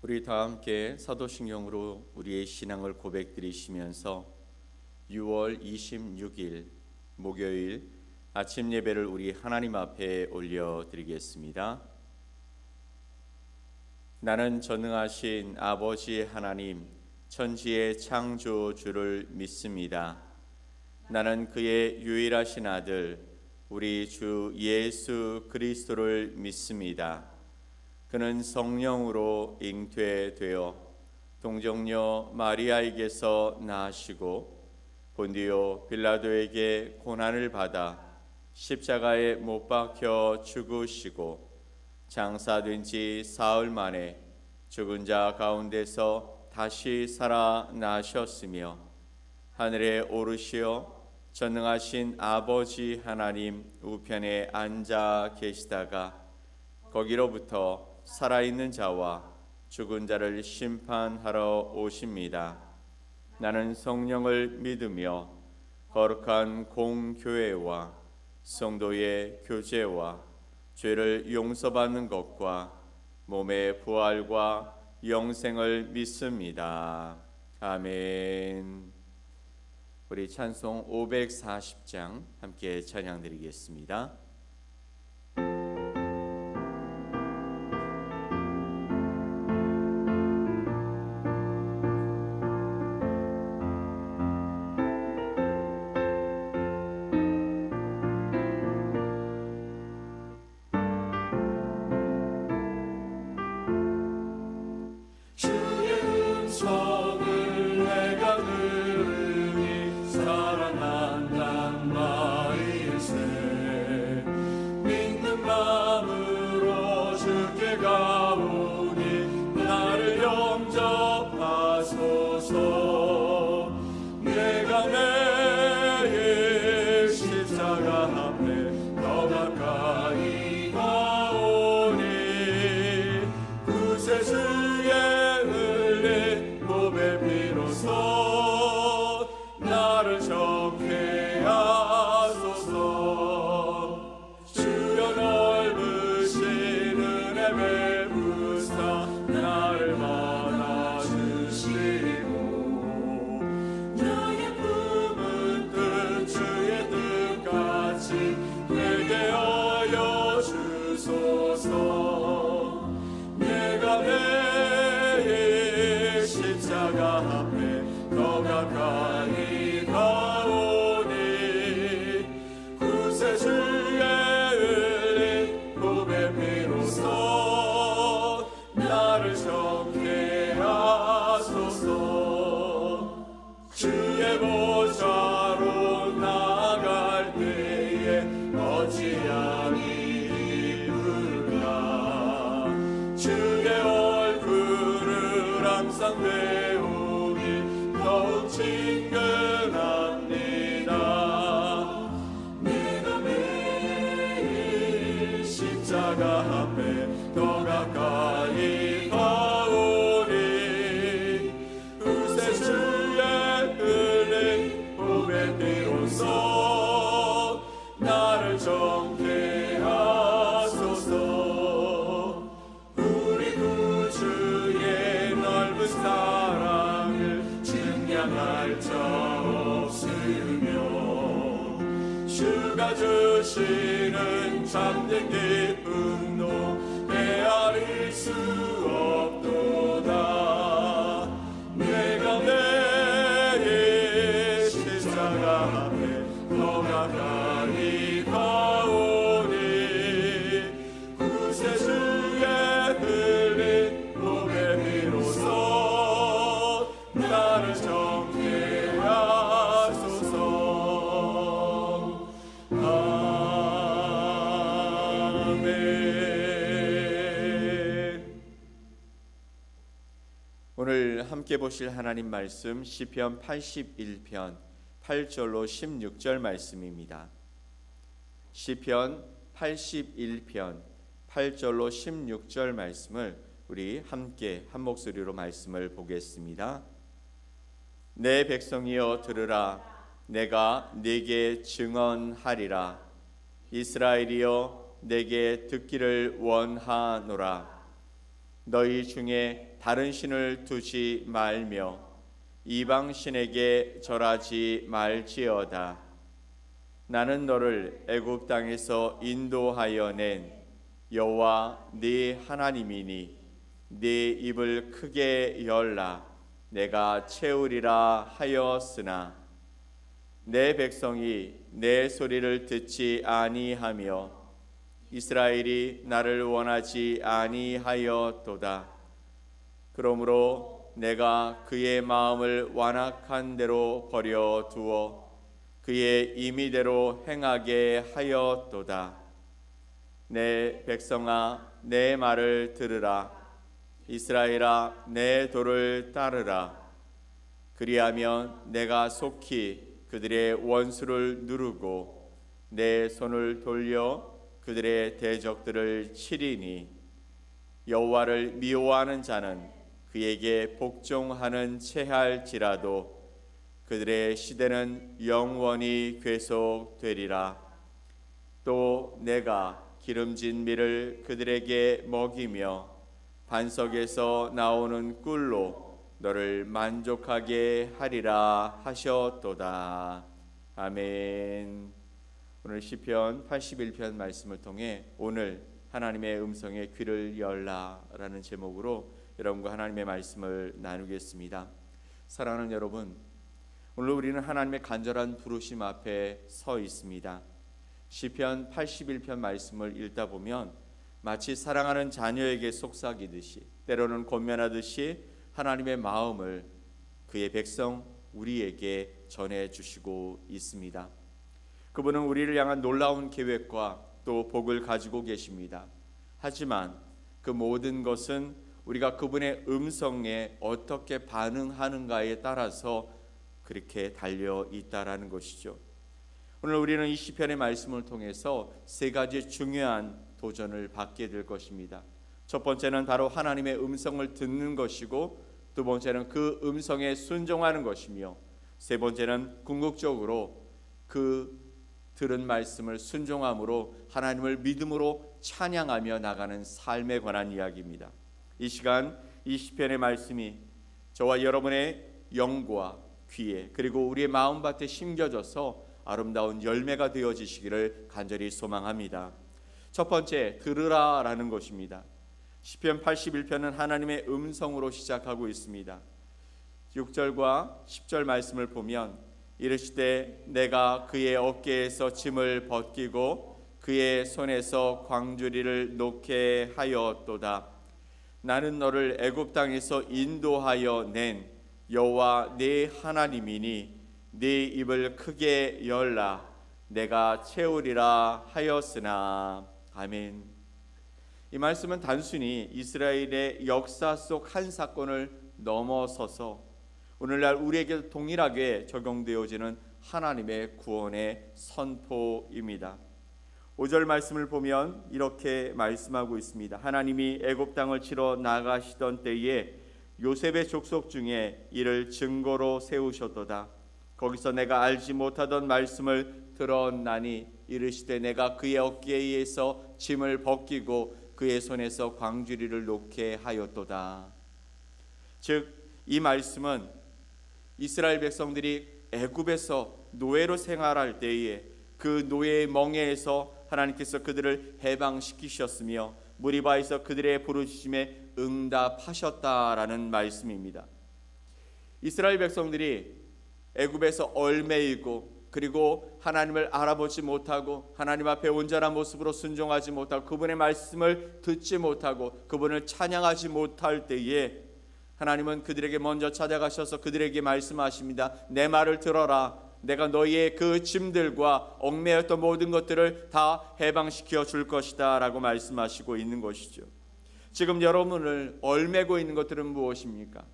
우리 다 함께 사도신경으로 우리의 신앙을 고백드리시면서 6월 26일 목요일 아침 예배를 우리 하나님 앞에 올려드리겠습니다. 나는 전능하신 아버지 하나님 천지의 창조주를 믿습니다. 나는 그의 유일하신 아들 우리 주 예수 그리스도를 믿습니다. 그는 성령으로 잉태되어 동정녀 마리아에게서 나시고 본디오 빌라도에게 고난을 받아 십자가에 못 박혀 죽으시고 장사된 지 사흘 만에 죽은 자 가운데서 다시 살아나셨으며 하늘에 오르시어 전능하신 아버지 하나님 우편에 앉아 계시다가 거기로부터 살아있는 자와 죽은 자를 심판하러 오십니다. 나는 성령을 믿으며 거룩한 공교회와 성도의 교제와 죄를 용서받는 것과 몸의 부활과 영생을 믿습니다. 아멘. 우리 찬송 540장 함께 찬양드리겠습니다. 주시는 참된 기쁨도 헤아릴 수 없도다. 내가 매일 십자가 앞에 더 가까이 가오니 구세주의 흘린 몸의 피로써 나를 정케 하소서. 오늘 함께 보실 하나님 말씀 시편 81편 8절로 16절 말씀입니다. 시편 81편 8절로 16절 말씀을 우리 함께 한 목소리로 말씀을 보겠습니다. 내 백성이여 들으라. 내가 네게 증언하리라. 이스라엘이여 내게 듣기를 원하노라. 너희 중에 다른 신을 두지 말며 이방 신에게 절하지 말지어다. 나는 너를 애굽 땅에서 인도하여 낸 여호와 네 하나님이니 네 입을 크게 열라 내가 채우리라 하였으나 내 백성이 내 소리를 듣지 아니하며 이스라엘이 나를 원하지 아니하였도다. 그러므로 내가 그의 마음을 완악한 대로 버려두어 그의 임의대로 행하게 하였도다. 내 백성아 내 말을 들으라. 이스라엘아 내 도를 따르라. 그리하면 내가 속히 그들의 원수를 누르고 내 손을 돌려 그들의 대적들을 치리니 여호와를 미워하는 자는 그에게 복종하는 체할지라도 그들의 시대는 영원히 계속되리라. 또 내가 기름진 밀을 그들에게 먹이며 반석에서 나오는 꿀로 너를 만족하게 하리라 하셨도다. 아멘. 오늘 시편 81편 말씀을 통해 오늘 하나님의 음성에 귀를 열라라는 제목으로 여러분과 하나님의 말씀을 나누겠습니다. 사랑하는 여러분, 오늘 우리는 하나님의 간절한 부르심 앞에 서 있습니다. 시편 81편 말씀을 읽다 보면 마치 사랑하는 자녀에게 속삭이듯이 때로는 권면하듯이 하나님의 마음을 그의 백성 우리에게 전해주시고 있습니다. 그분은 우리를 향한 놀라운 계획과 또 복을 가지고 계십니다. 하지만 그 모든 것은 우리가 그분의 음성에 어떻게 반응하는가에 따라서 그렇게 달려 있다라는 것이죠. 오늘 우리는 이 시편의 말씀을 통해서 세 가지 중요한 도전을 받게 될 것입니다. 첫 번째는 바로 하나님의 음성을 듣는 것이고, 두 번째는 그 음성에 순종하는 것이며, 세 번째는 궁극적으로 그 들은 말씀을 순종함으로 하나님을 믿음으로 찬양하며 나가는 삶에 관한 이야기입니다. 이 시간 이 시편의 말씀이 저와 여러분의 영과 귀에 그리고 우리의 마음밭에 심겨져서 아름다운 열매가 되어지시기를 간절히 소망합니다. 첫 번째, 들으라라는 것입니다. 시편 81편은 하나님의 음성으로 시작하고 있습니다. 6절과 10절 말씀을 보면 이르시되 내가 그의 어깨에서 짐을 벗기고 그의 손에서 광주리를 놓게 하였도다. 나는 너를 애굽 땅에서 인도하여 낸 여호와 네 하나님이니 네 입을 크게 열라 내가 채우리라 하였으나. 아멘. 이 말씀은 단순히 이스라엘의 역사 속 한 사건을 넘어서서 오늘날 우리에게 동일하게 적용되어지는 하나님의 구원의 선포입니다. 5절 말씀을 보면 이렇게 말씀하고 있습니다. 하나님이 애굽 땅을 치러 나가시던 때에 요셉의 족속 중에 이를 증거로 세우셨도다. 거기서 내가 알지 못하던 말씀을 들었나니 이르시되 내가 그의 어깨에서 짐을 벗기고 그의 손에서 광주리를 놓게 하였도다. 즉 이 말씀은 이스라엘 백성들이 애굽에서 노예로 생활할 때에 그 노예의 멍에에서 하나님께서 그들을 해방시키셨으며 무리바에서 그들의 부르짖음에 응답하셨다라는 말씀입니다. 이스라엘 백성들이 애굽에서 얽매이고 그리고 하나님을 알아보지 못하고 하나님 앞에 온전한 모습으로 순종하지 못하고 그분의 말씀을 듣지 못하고 그분을 찬양하지 못할 때에 하나님은 그들에게 먼저 찾아가셔서 그들에게 말씀하십니다. 내 말을 들어라. 내가 너희의 그 짐들과 얽매였던 모든 것들을 다 해방시켜 줄 것이다 라고 말씀하시고 있는 것이죠. 지금 여러분을 얽매고 있는 것들은 무엇입니까?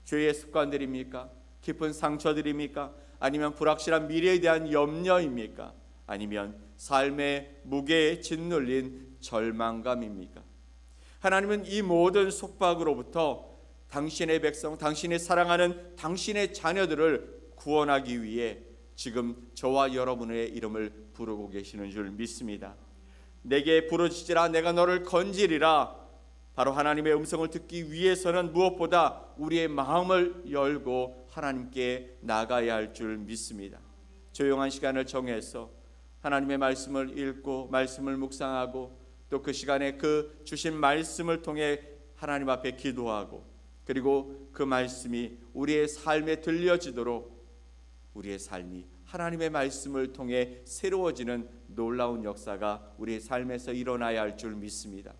죄의 습관들입니까? 깊은 상처들입니까? 아니면 불확실한 미래에 대한 염려입니까? 아니면 삶의 무게에 짓눌린 절망감입니까? 하나님은 이 모든 속박으로부터 당신의 백성, 당신의 사랑하는 당신의 자녀들을 구원하기 위해 지금 저와 여러분의 이름을 부르고 계시는 줄 믿습니다. 내게 부르짖으라 내가 너를 건지리라. 바로 하나님의 음성을 듣기 위해서는 무엇보다 우리의 마음을 열고 하나님께 나가야 할 줄 믿습니다. 조용한 시간을 정해서 하나님의 말씀을 읽고 말씀을 묵상하고 또 그 시간에 그 주신 말씀을 통해 하나님 앞에 기도하고 그리고 그 말씀이 우리의 삶에 들려지도록 우리의 삶이 하나님의 말씀을 통해 새로워지는 놀라운 역사가 우리의 삶에서 일어나야 할 줄 믿습니다.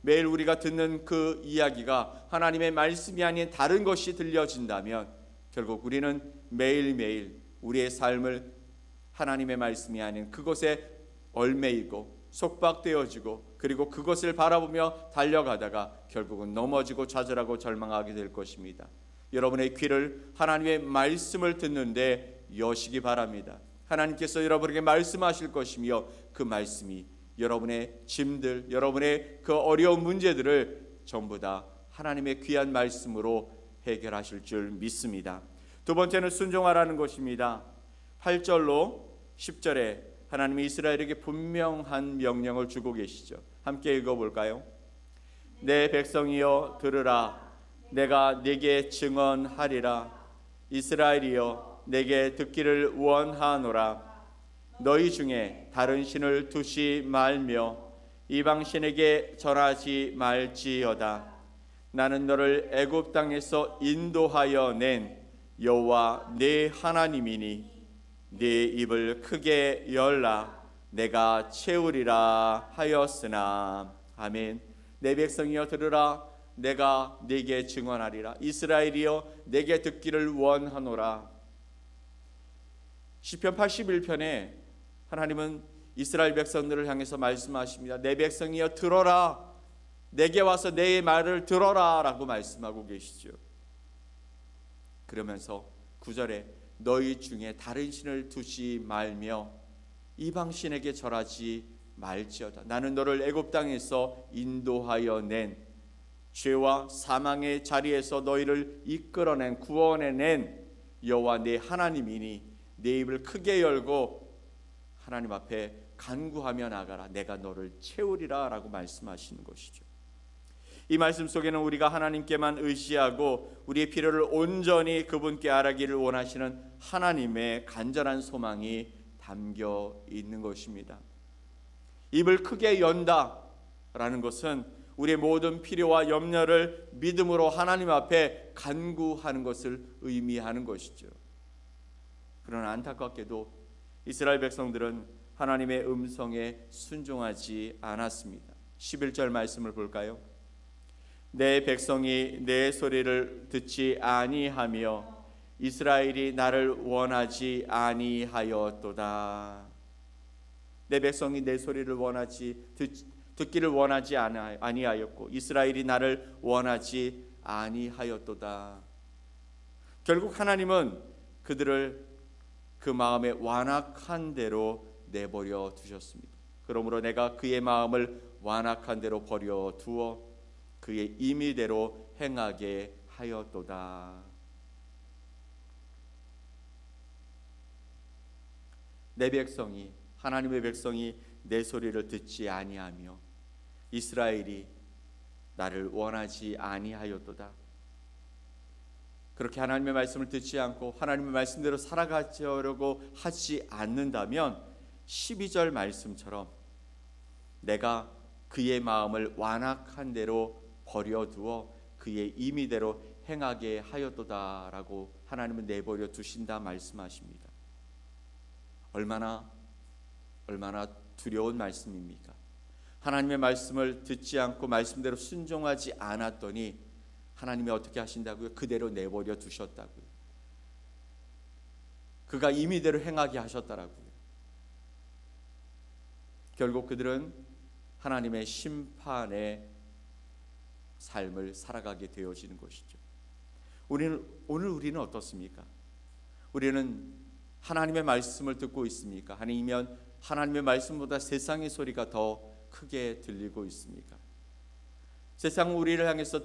매일 우리가 듣는 그 이야기가 하나님의 말씀이 아닌 다른 것이 들려진다면 결국 우리는 매일매일 우리의 삶을 하나님의 말씀이 아닌 그것에 얽매이고 속박되어지고 그리고 그것을 바라보며 달려가다가 결국은 넘어지고 좌절하고 절망하게 될 것입니다. 여러분의 귀를 하나님의 말씀을 듣는데 여시기 바랍니다. 하나님께서 여러분에게 말씀하실 것이며 그 말씀이 여러분의 짐들, 여러분의 그 어려운 문제들을 전부 다 하나님의 귀한 말씀으로 해결하실 줄 믿습니다. 두 번째는 순종하라는 것입니다. 8절로 10절에 하나님이 이스라엘에게 분명한 명령을 주고 계시죠. 함께 읽어볼까요? 내 백성이여 들으라. 내가 네게 증언하리라. 이스라엘이여 내게 듣기를 원하노라. 너희 중에 다른 신을 두지 말며 이방 신에게 절하지 말지어다. 나는 너를 애굽 땅에서 인도하여 낸 여호와 네 하나님이니 네 입을 크게 열라. 내가 채우리라 하였으나. 아멘. 내 백성이여 들으라. 내가 네게 증언하리라. 이스라엘이여 내게 듣기를 원하노라. 시편 81편에 하나님은 이스라엘 백성들을 향해서 말씀하십니다. 내 백성이여 들어라. 내게 와서 내 말을 들어라 라고 말씀하고 계시죠. 그러면서 9절에 너희 중에 다른 신을 두지 말며 이방 신에게 절하지 말지어다. 나는 너를 애굽 땅에서 인도하여 낸 죄와 사망의 자리에서 너희를 이끌어낸 구원해낸 여호와 네 하나님이니 내 입을 크게 열고 하나님 앞에 간구하며 나가라. 내가 너를 채우리라 라고 말씀하시는 것이죠. 이 말씀 속에는 우리가 하나님께만 의지하고 우리의 필요를 온전히 그분께 아뢰기를 원하시는 하나님의 간절한 소망이 담겨 있는 것입니다. 입을 크게 연다라는 것은 우리의 모든 필요와 염려를 믿음으로 하나님 앞에 간구하는 것을 의미하는 것이죠. 그러나 안타깝게도 이스라엘 백성들은 하나님의 음성에 순종하지 않았습니다. 11절 말씀을 볼까요? 내 백성이 내 소리를 듣지 아니하며 이스라엘이 나를 원하지 아니하였도다. 내 백성이 내 소리를 듣기를 원하지 아니하였고 이스라엘이 나를 원하지 아니하였도다. 결국 하나님은 그들을 그 마음에 완악한 대로 내버려 두셨습니다. 그러므로 내가 그의 마음을 완악한 대로 버려 두어 그의 임의대로 행하게 하였도다. 내 백성이, 하나님의 백성이 내 소리를 듣지 아니하며 이스라엘이 나를 원하지 아니하였도다. 그렇게 하나님의 말씀을 듣지 않고 하나님의 말씀대로 살아가려고 하지 않는다면 12절 말씀처럼 내가 그의 마음을 완악한 대로 버려두어 그의 임의대로 행하게 하였도다라고 하나님은 내버려 두신다 말씀하십니다. 얼마나 두려운 말씀입니까? 하나님의 말씀을 듣지 않고 말씀대로 순종하지 않았더니 하나님이 어떻게 하신다고요? 그대로 내버려 두셨다고요. 그가 임의대로 행하게 하셨다라고요. 결국 그들은 하나님의 심판의 삶을 살아가게 되어지는 것이죠. 오늘 우리는 어떻습니까? 우리는 하나님의 말씀을 듣고 있습니까? 아니면 하나님의 말씀보다 세상의 소리가 더 크게 들리고 있습니까? 세상은 우리를 향해서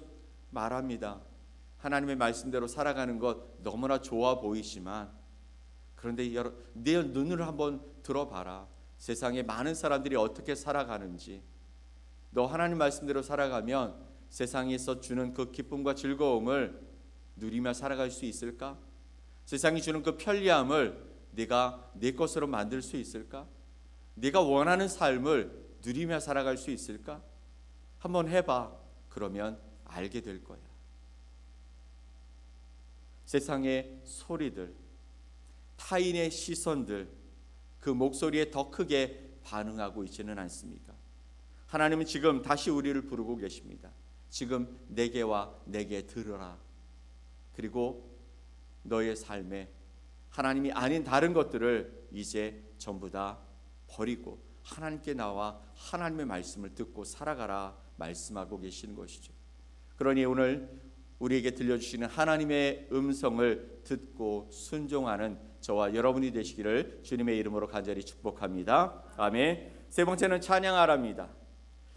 말합니다. 하나님의 말씀대로 살아가는 것 너무나 좋아 보이지만 그런데 네 눈을 한번 들어봐라. 세상에 많은 사람들이 어떻게 살아가는지. 너 하나님 말씀대로 살아가면 세상에서 주는 그 기쁨과 즐거움을 누리며 살아갈 수 있을까? 세상이 주는 그 편리함을 네가 네 것으로 만들 수 있을까? 네가 원하는 삶을 누리며 살아갈 수 있을까? 한번 해봐. 그러면 알게 될 거야. 세상의 소리들, 타인의 시선들, 그 목소리에 더 크게 반응하고 있지는 않습니까? 하나님은 지금 다시 우리를 부르고 계십니다. 지금 내게와 내게 들으라. 그리고 너의 삶에 하나님이 아닌 다른 것들을 이제 전부 다 버리고 하나님께 나와 하나님의 말씀을 듣고 살아가라 말씀하고 계시는 것이죠. 그러니 오늘 우리에게 들려주시는 하나님의 음성을 듣고 순종하는 저와 여러분이 되시기를 주님의 이름으로 간절히 축복합니다. 아멘. 세 번째는 찬양하랍니다.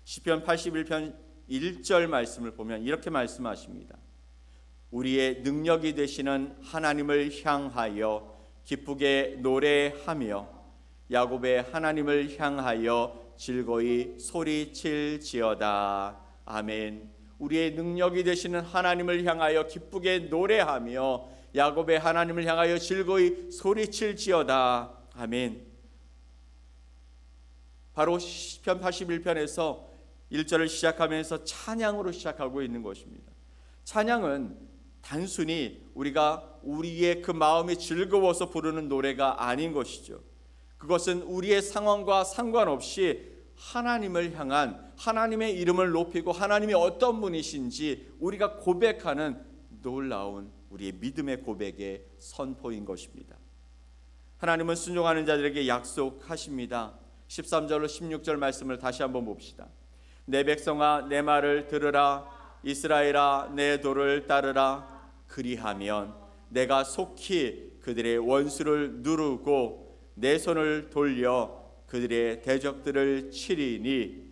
시편 81편 1절 말씀을 보면 이렇게 말씀하십니다. 우리의 능력이 되시는 하나님을 향하여 기쁘게 노래하며 야곱의 하나님을 향하여 즐거이 소리칠지어다. 아멘. 우리의 능력이 되시는 하나님을 향하여 기쁘게 노래하며 야곱의 하나님을 향하여 즐거이 소리칠지어다. 아멘. 바로 시편 81편에서 1절을 시작하면서 찬양으로 시작하고 있는 것입니다. 찬양은 단순히 우리가 우리의 그 마음이 즐거워서 부르는 노래가 아닌 것이죠. 그것은 우리의 상황과 상관없이 하나님을 향한 하나님의 이름을 높이고 하나님이 어떤 분이신지 우리가 고백하는 놀라운 우리의 믿음의 고백의 선포인 것입니다. 하나님은 순종하는 자들에게 약속하십니다. 13절로 16절 말씀을 다시 한번 봅시다. 내 백성아 내 말을 들으라. 이스라엘아 내 도를 따르라. 그리하면 내가 속히 그들의 원수를 누르고 내 손을 돌려 그들의 대적들을 치리니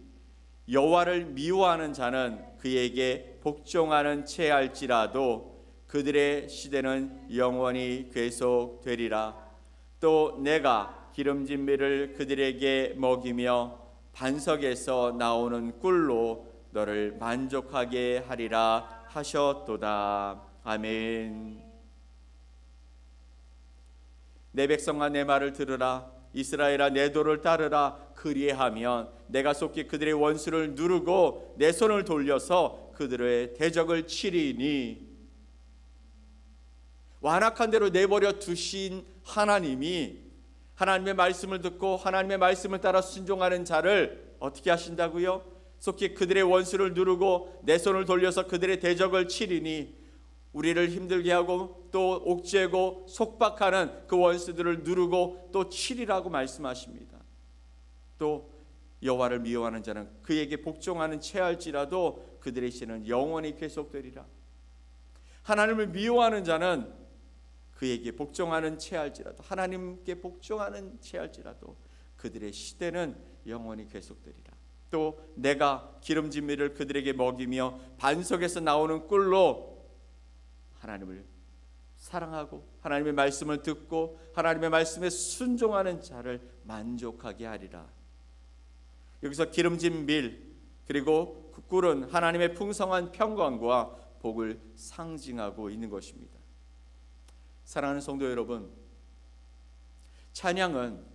여호와를 미워하는 자는 그에게 복종하는 채할지라도 그들의 시대는 영원히 계속되리라. 또 내가 기름진 밀을 그들에게 먹이며 반석에서 나오는 꿀로 너를 만족하게 하리라 하셨도다. 아멘. 내 백성아 내 말을 들으라. 이스라엘아 내 도를 따르라. 그리하면 내가 속히 그들의 원수를 누르고 내 손을 돌려서 그들의 대적을 치리니. 완악한 대로 내버려 두신 하나님이 하나님의 말씀을 듣고 하나님의 말씀을 따라 순종하는 자를 어떻게 하신다고요? 속히 그들의 원수를 누르고 내 손을 돌려서 그들의 대적을 치리니. 우리를 힘들게 하고 또 옥죄고 속박하는 그 원수들을 누르고 또 치리라고 말씀하십니다. 또 여호와를 미워하는 자는 그에게 복종하는 채할지라도 그들의 시는 영원히 계속되리라. 하나님을 미워하는 자는 그에게 복종하는 채할지라도 하나님께 복종하는 채할지라도 그들의 시대는 영원히 계속되리라. 또 내가 기름진 밀을 그들에게 먹이며 반석에서 나오는 꿀로 하나님을 사랑하고 하나님의 말씀을 듣고 하나님의 말씀에 순종하는 자를 만족하게 하리라. 여기서 기름진 밀 그리고 그 꿀은 하나님의 풍성한 평강과 복을 상징하고 있는 것입니다. 사랑하는 성도 여러분, 찬양은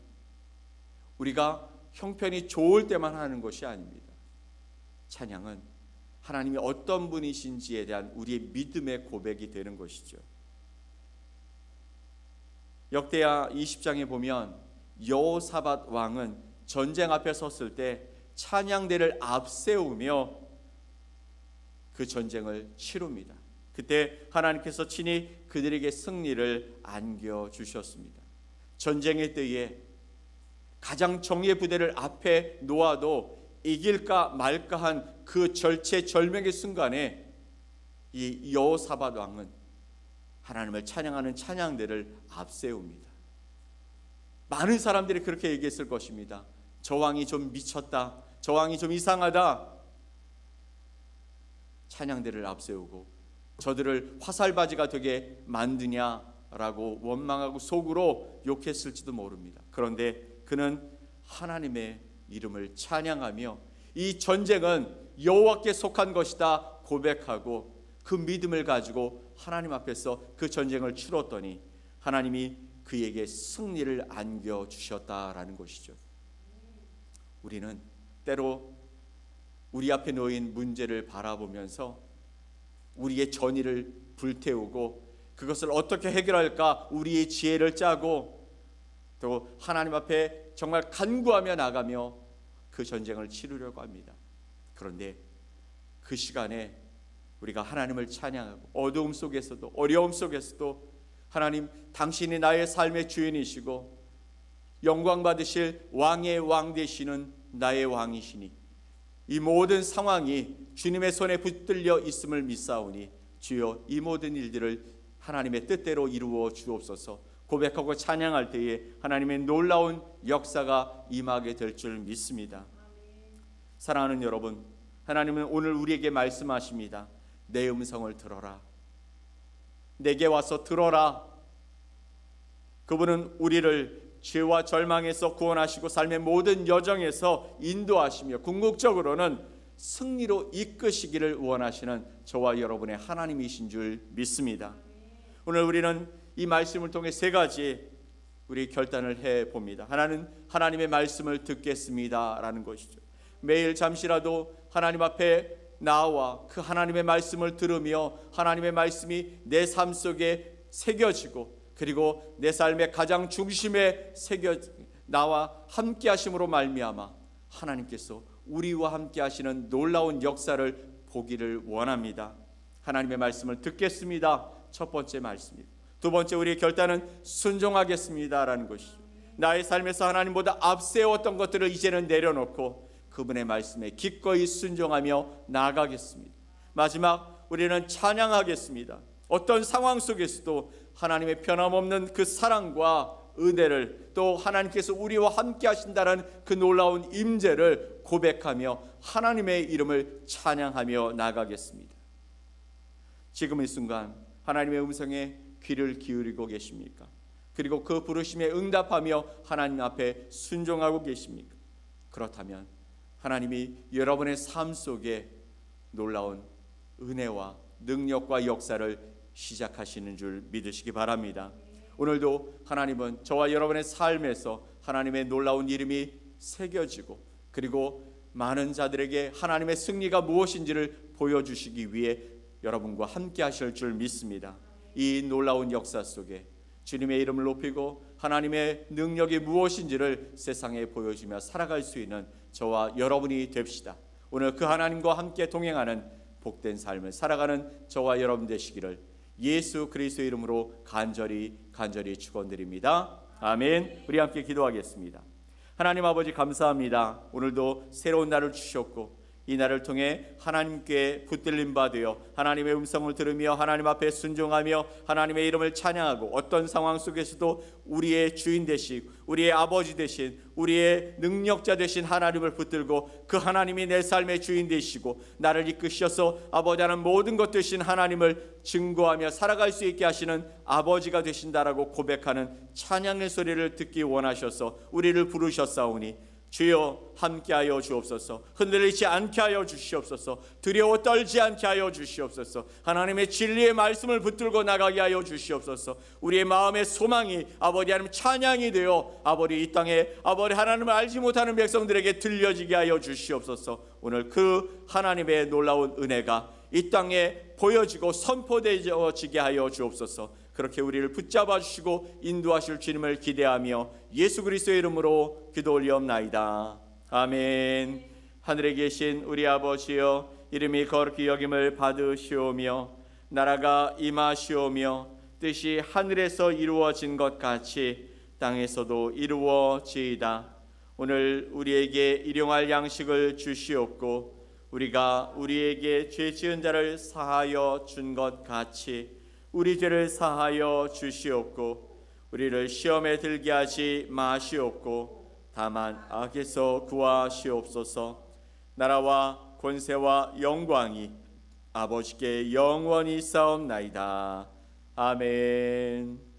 우리가 형편이 좋을 때만 하는 것이 아닙니다. 찬양은 하나님이 어떤 분이신지에 대한 우리의 믿음의 고백이 되는 것이죠. 역대하 20장에 보면 여호사밧 왕은 전쟁 앞에 섰을 때 찬양대를 앞세우며 그 전쟁을 치릅니다. 그때 하나님께서 친히 그들에게 승리를 안겨주셨습니다. 전쟁의 때에 가장 정예 부대를 앞에 놓아도 이길까 말까 한 그 절체절명의 순간에 이 여호사밧 왕은 하나님을 찬양하는 찬양대를 앞세웁니다. 많은 사람들이 그렇게 얘기했을 것입니다. 저 왕이 좀 미쳤다. 저 왕이 좀 이상하다. 찬양대를 앞세우고 저들을 화살바지가 되게 만드냐라고 원망하고 속으로 욕했을지도 모릅니다. 그런데 그는 하나님의 이름을 찬양하며 이 전쟁은 여호와께 속한 것이다 고백하고 그 믿음을 가지고 하나님 앞에서 그 전쟁을 치렀더니 하나님이 그에게 승리를 안겨주셨다라는 것이죠. 우리는 때로 우리 앞에 놓인 문제를 바라보면서 우리의 전의를 불태우고 그것을 어떻게 해결할까 우리의 지혜를 짜고 또 하나님 앞에 정말 간구하며 나가며 그 전쟁을 치르려고 합니다. 그런데 그 시간에 우리가 하나님을 찬양하고 어두움 속에서도 어려움 속에서도 하나님 당신이 나의 삶의 주인이시고 영광 받으실 왕의 왕 되시는 나의 왕이시니 이 모든 상황이 주님의 손에 붙들려 있음을 믿사오니 주여 이 모든 일들을 하나님의 뜻대로 이루어 주옵소서 고백하고 찬양할 때에 하나님의 놀라운 역사가 임하게 될 줄 믿습니다. 사랑하는 여러분, 하나님은 오늘 우리에게 말씀하십니다. 내 음성을 들어라. 내게 와서 들어라. 그분은 우리를 죄와 절망에서 구원하시고 삶의 모든 여정에서 인도하시며 궁극적으로는 승리로 이끄시기를 원하시는 저와 여러분의 하나님이신 줄 믿습니다. 오늘 우리는 이 말씀을 통해 세 가지 우리 결단을 해봅니다. 하나는 하나님의 말씀을 듣겠습니다 라는 것이죠. 매일 잠시라도 하나님 앞에 나와 그 하나님의 말씀을 들으며 하나님의 말씀이 내 삶 속에 새겨지고 그리고 내 삶의 가장 중심에 나와 함께 하심으로 말미암아 하나님께서 우리와 함께 하시는 놀라운 역사를 보기를 원합니다. 하나님의 말씀을 듣겠습니다. 첫 번째 말씀입니다. 두 번째 우리의 결단은 순종하겠습니다 라는 것이죠. 나의 삶에서 하나님보다 앞세웠던 것들을 이제는 내려놓고 그분의 말씀에 기꺼이 순종하며 나아가겠습니다. 마지막 우리는 찬양하겠습니다. 어떤 상황 속에서도 하나님의 변함없는 그 사랑과 은혜를 또 하나님께서 우리와 함께 하신다는 그 놀라운 임재를 고백하며 하나님의 이름을 찬양하며 나가겠습니다. 지금 이 순간 하나님의 음성에 귀를 기울이고 계십니까? 그리고 그 부르심에 응답하며 하나님 앞에 순종하고 계십니까? 그렇다면 하나님이 여러분의 삶 속에 놀라운 은혜와 능력과 역사를 시작하시는 줄 믿으시기 바랍니다. 오늘도 하나님은 저와 여러분의 삶에서 하나님의 놀라운 이름이 새겨지고 그리고 많은 자들에게 하나님의 승리가 무엇인지를 보여주시기 위해 여러분과 함께 하실 줄 믿습니다. 이 놀라운 역사 속에 주님의 이름을 높이고 하나님의 능력이 무엇인지를 세상에 보여주며 살아갈 수 있는 저와 여러분이 됩시다. 오늘 그 하나님과 함께 동행하는 복된 삶을 살아가는 저와 여러분 되시기를 예수 그리스도의 이름으로 간절히 축원드립니다. 아멘. 우리 함께 기도하겠습니다. 하나님 아버지 감사합니다. 오늘도 새로운 날을 주셨고 이 날을 통해 하나님께 붙들림 받으여 하나님의 음성을 들으며 하나님 앞에 순종하며 하나님의 이름을 찬양하고 어떤 상황 속에서도 우리의 주인 되시고 우리의 아버지 되신 우리의 능력자 되신 하나님을 붙들고 그 하나님이 내 삶의 주인 되시고 나를 이끄셔서 아버지 하는 모든 것 되신 하나님을 증거하며 살아갈 수 있게 하시는 아버지가 되신다라고 고백하는 찬양의 소리를 듣기 원하셔서 우리를 부르셨사오니 주여 함께하여 주옵소서. 흔들리지 않게 하여 주시옵소서. 두려워 떨지 않게 하여 주시옵소서. 하나님의 진리의 말씀을 붙들고 나가게 하여 주시옵소서. 우리의 마음의 소망이 아버지 하나님 찬양이 되어 아버지 이 땅에 아버지 하나님을 알지 못하는 백성들에게 들려지게 하여 주시옵소서. 오늘 그 하나님의 놀라운 은혜가 이 땅에 보여지고 선포되어지게 하여 주옵소서. 그렇게 우리를 붙잡아 주시고 인도하실 주님을 기대하며 예수 그리스도의 이름으로 기도 올리옵나이다. 아멘. 하늘에 계신 우리 아버지여 이름이 거룩히 여김을 받으시오며 나라가 임하시오며 뜻이 하늘에서 이루어진 것 같이 땅에서도 이루어지이다. 오늘 우리에게 일용할 양식을 주시옵고 우리가 우리에게 죄 지은 자를 사하여 준 것 같이 우리 죄를 사하여 주시옵고 우리를 시험에 들게 하지 마시옵고 다만 악에서 구하시옵소서. 나라와 권세와 영광이 아버지께 영원히 싸움나이다. 아멘.